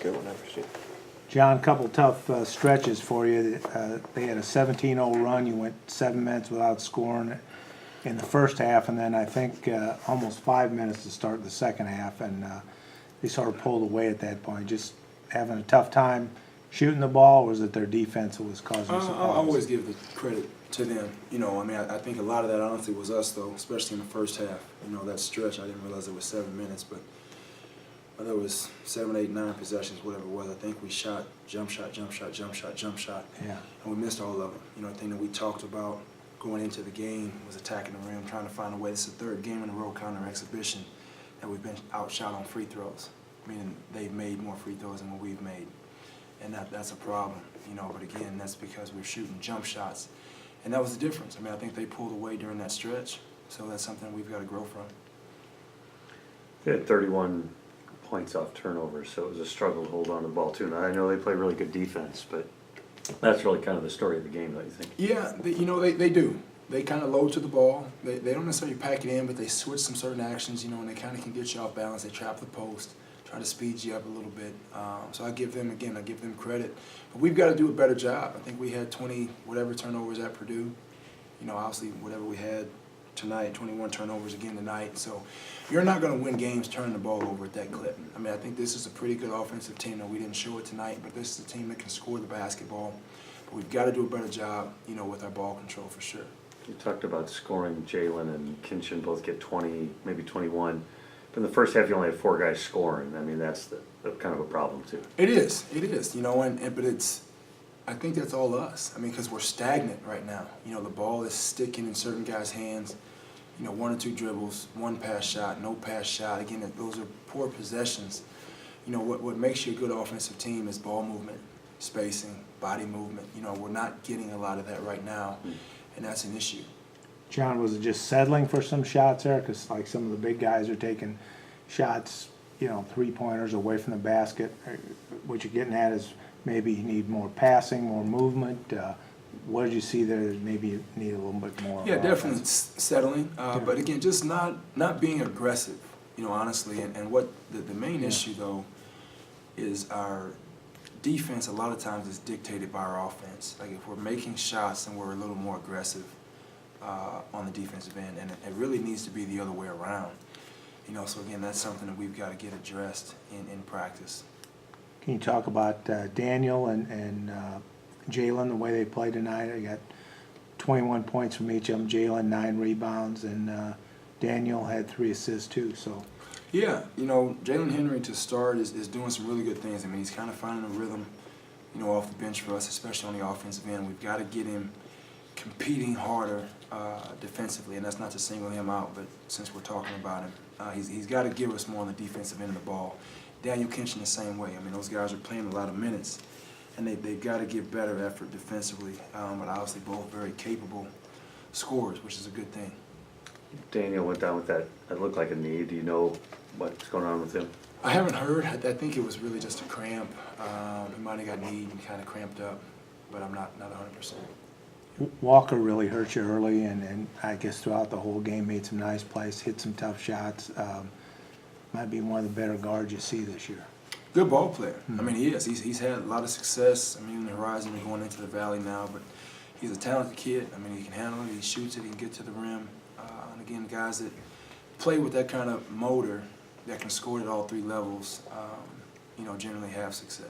good one I've ever seen. John, couple tough stretches for you. They had a 17-0 run. You went 7 minutes without scoring in the first half, and then I think almost 5 minutes to start the second half, and they sort of pulled away at that point. Just having a tough time shooting the ball, or was it their defense that was causing some problems? I always give the credit to them. You know, I mean, I think a lot of that honestly was us, though, especially in the first half. You know, that stretch, I didn't realize it was 7 minutes, but there was 7, 8, 9 possessions, whatever it was. I think we shot jump shot, jump shot, jump shot, jump shot. Yeah. And we missed all of them. You know, the thing that we talked about going into the game was attacking the rim, trying to find a way. This is the third game in a row counter exhibition that we've been outshot on free throws. Meaning they've made more free throws than what we've made. And that's a problem, you know, but again, that's because we're shooting jump shots. And that was the difference. I mean, I think they pulled away during that stretch, so that's something we've got to grow from. They had 31 points off turnovers, so it was a struggle to hold on to the ball too. Now I know they play really good defense, but that's really kind of the story of the game, don't you think? Yeah, you know, they do. They kind of load to the ball. They don't necessarily pack it in, but they switch some certain actions, you know, and they kind of can get you off balance. They trap the post, try to speed you up a little bit. So I give them credit. But we've got to do a better job. I think we had 20 whatever turnovers at Purdue. You know, obviously whatever we had tonight, 21 turnovers again tonight. So you're not going to win games turning the ball over at that clip. I mean, I think this is a pretty good offensive team. Now, we didn't show it tonight, but this is a team that can score the basketball. But we've got to do a better job, you know, with our ball control for sure. You talked about scoring. Jalen and Kinchin both get 20, maybe 21. But in the first half, you only had 4 guys scoring. I mean, that's the kind of a problem too. It is, you know, but it's, I think that's all us. I mean, because we're stagnant right now. You know, the ball is sticking in certain guys' hands. You know, 1 or 2 dribbles, 1 pass shot, no pass shot. Again, those are poor possessions. You know, what makes you a good offensive team is ball movement, spacing, body movement. You know, we're not getting a lot of that right now, and that's an issue. John, was it just settling for some shots there? Because like some of the big guys are taking shots, you know, 3-pointers away from the basket. What you're getting at is maybe you need more passing, more movement. What did you see there that maybe you need a little bit more? Yeah, definitely settling. But again, just not being aggressive, you know, honestly. And what the main issue, though, is our defense a lot of times is dictated by our offense. Like if we're making shots, then we're a little more aggressive on the defensive end. And it really needs to be the other way around. You know, so again, that's something that we've got to get addressed in practice. Can you talk about Daniel and Jalen, the way they played tonight? I got 21 points from each of them. Jalen 9 rebounds, and Daniel had 3 assists too. So yeah, you know, Jalen Henry to start is doing some really good things. I mean, he's kind of finding a rhythm, you know, off the bench for us, especially on the offensive end. We've got to get him competing harder defensively, and that's not to single him out, but since we're talking about him, he's got to give us more on the defensive end of the ball. Daniel Kinchin the same way. I mean, those guys are playing a lot of minutes, and they've got to give better effort defensively, but obviously both very capable scorers, which is a good thing. Daniel went down with that. It looked like a knee. Do you know what's going on with him? I haven't heard. I think it was really just a cramp. He might have got kneed and kind of cramped up, but I'm not 100%. Walker really hurt you early, and I guess throughout the whole game made some nice plays, hit some tough shots. Might be one of the better guards you see this year. Good ball player. I mean, he is. He's had a lot of success. I mean, in the Horizon, we're going into the Valley now, but he's a talented kid. I mean, he can handle it. He shoots it. He can get to the rim. And again, guys that play with that kind of motor that can score at all 3 levels, you know, generally have success.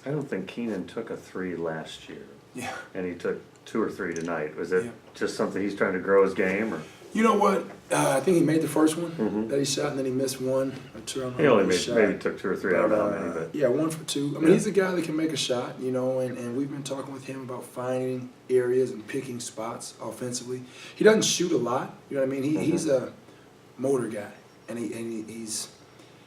I don't think Keenan took a 3 last year. Yeah. And he took 2 or 3 tonight. Was it just something he's trying to grow his game, or? You know what? I think he made the first one that he shot, and then he missed 1 or 2. He only maybe took 2 or 3. I don't know how many, but yeah, 1 for 2. I mean, he's a guy that can make a shot, you know, and we've been talking with him about finding areas and picking spots offensively. He doesn't shoot a lot, you know what I mean? He's a motor guy, and he's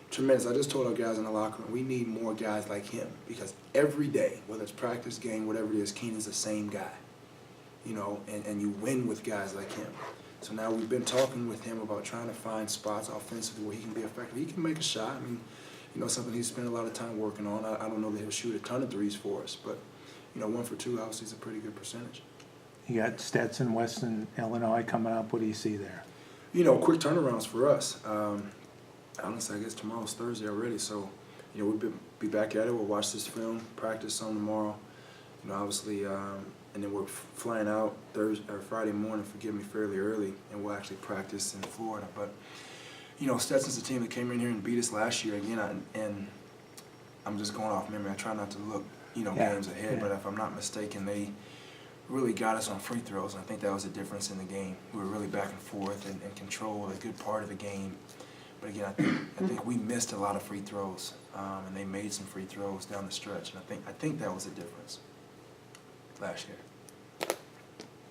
tremendous. I just told our guys in the locker room, we need more guys like him, because every day, whether it's practice, game, whatever it is, Keenan's the same guy, you know, and you win with guys like him. So now we've been talking with him about trying to find spots offensively where he can be effective. He can make a shot. I mean, you know, something he's spent a lot of time working on. I don't know that he'll shoot a ton of 3s for us, but, you know, 1 for 2 obviously is a pretty good percentage. You got Stetson, Western Illinois coming up. What do you see there? You know, quick turnarounds for us. Honestly, I guess tomorrow's Thursday already, so you know, we'll be back at it. We'll watch this film, practice some tomorrow. You know, obviously, and then we're flying out Friday morning, forgive me, fairly early, and we'll actually practice in Florida. But, you know, Stetson's a team that came in here and beat us last year again, and I'm just going off memory. I try not to look, you know, Yeah, games ahead, but if I'm not mistaken, they really got us on free throws, and I think that was the difference in the game. We were really back and forth and controlled a good part of the game. But again, I think we missed a lot of free throws, and they made some free throws down the stretch, and I think that was the difference last year.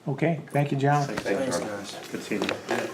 Okay, thank you, John. Thanks, Thanks, Charlie. guys. Good seeing you. Yeah.